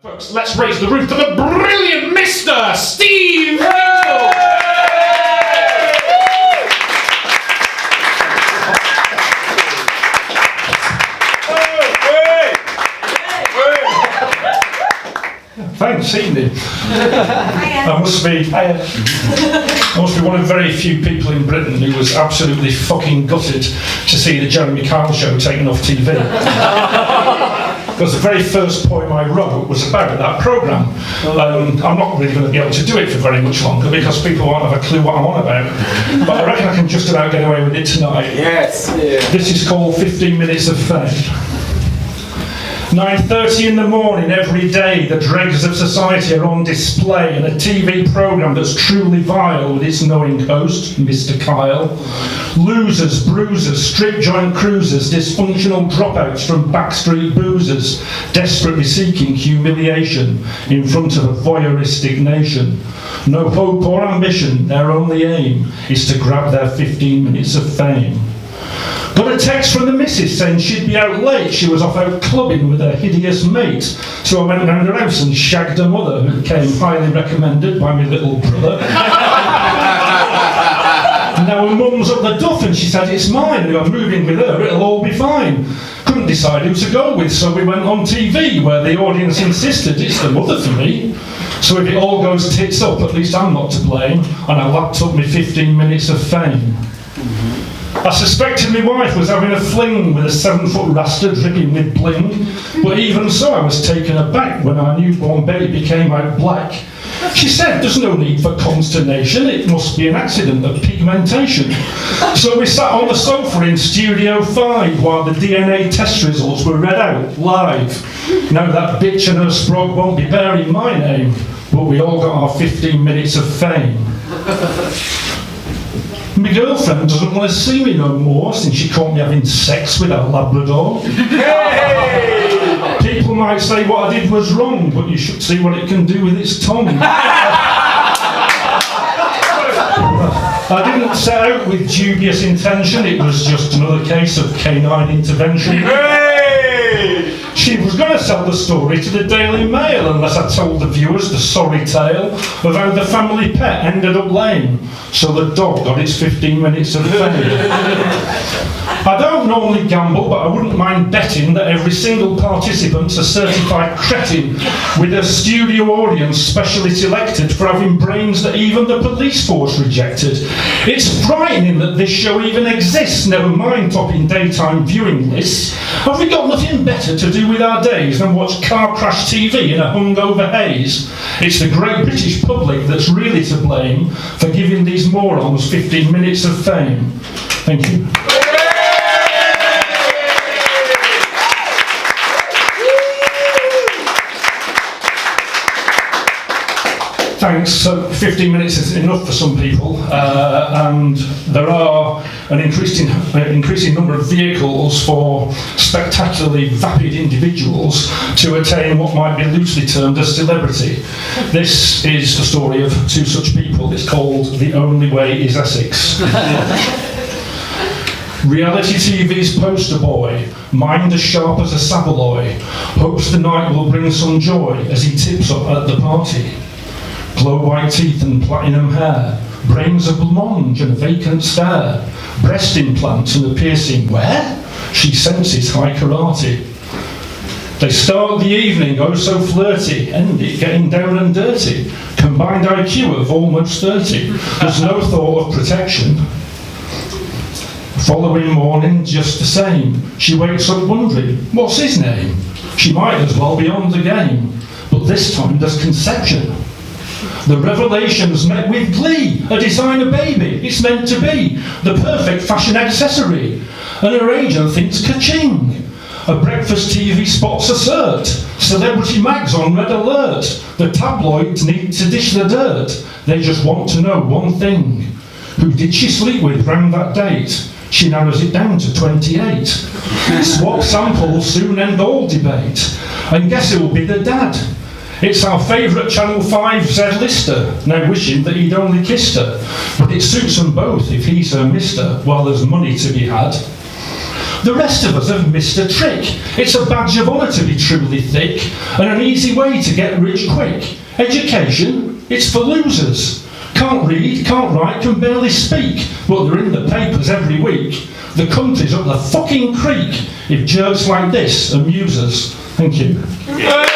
Folks, let's raise the roof to the brilliant Mr. Steve Mingle! Thanks, evening. I must be one of very few people in Britain who was absolutely fucking gutted to see the Jeremy Kyle show taken off TV. Because the very first poem I wrote was about that programme. I'm not really going to be able to do it for very much longer because people won't have a clue what I'm on about. But I reckon I can just about get away with it tonight. Yes. Yeah. This is called 15 Minutes of Fame. 9:30 in the morning every day, the dregs of society are on display in a TV programme that's truly vile with its knowing host, Mr. Kyle. Losers, bruisers, strip joint cruisers, dysfunctional dropouts from backstreet boozers, desperately seeking humiliation in front of a voyeuristic nation. No hope or ambition, their only aim is to grab their 15 minutes of fame. Got a text from the missus saying she'd be out late. She was off out clubbing with her hideous mate. So I went round her house and shagged her mother, who came highly recommended by my little brother. Now her mum's up the duff and she said, it's mine, and I'm moving with her, it'll all be fine. Couldn't decide who to go with, so we went on TV, where the audience insisted it's the mother for me. So if it all goes tits up, at least I'm not to blame, and I lapped up my 15 minutes of fame. I suspected my wife was having a fling with a 7-foot rasta dripping with bling, but even so I was taken aback when our newborn baby came out black. She said, there's no need for consternation, it must be an accident of pigmentation. So we sat on the sofa in Studio 5 while the DNA test results were read out live. Now that bitch and her sprog won't be bearing my name, but we all got our 15 minutes of fame. My girlfriend doesn't want to see me no more since she caught me having sex with her Labrador. Hey! People might say what I did was wrong, but you should see what it can do with its tongue. I didn't set out with dubious intention, it was just another case of canine intervention. Hey! She was going to sell the story to the Daily Mail unless I told the viewers the sorry tale of how the family pet ended up lame, so the dog got its 15 minutes of fame. I don't normally gamble, but I wouldn't mind betting that every single participant's a certified cretin with a studio audience specially selected for having brains that even the police force rejected. It's frightening that this show even exists, never mind topping daytime viewing lists. Have we got nothing better to do with our days than watch car crash TV in a hungover haze? It's the great British public that's really to blame for giving these morons 15 minutes of fame. Thank you. Thanks. So 15 minutes is enough for some people, and there are an increasing number of vehicles for spectacularly vapid individuals to attain what might be loosely termed as celebrity. This is the story of two such people. It's called The Only Way is Essex. Reality TV's poster boy, mind as sharp as a saveloy, hopes the night will bring some joy as he tips up at the party. Glow white teeth and platinum hair, brains of blancmange and a vacant stare, breast implants and a piercing where? She senses high karate. They start the evening oh so flirty, end it getting down and dirty, combined IQ of almost 30, there's no thought of protection. Following morning just the same, she wakes up wondering, what's his name? She might as well be on the game, but this time there's conception. The revelation's met with glee, a designer baby, it's meant to be, the perfect fashion accessory. And her agent thinks ka-ching. A breakfast TV spots assert, celebrity mags on red alert. The tabloids need to dish the dirt, they just want to know one thing. Who did she sleep with round that date? She narrows it down to 28. Swap samples soon end all debate. And guess who'll be the dad? It's our favourite Channel 5 Z-lister, now wishing that he'd only kissed her. But it suits them both if he's her mister, while there's money to be had. The rest of us have missed a trick. It's a badge of honour to be truly thick, and an easy way to get rich quick. Education, it's for losers. Can't read, can't write, can barely speak, but they're in the papers every week. The country's up the fucking creek if jerks like this amuse us. Thank you.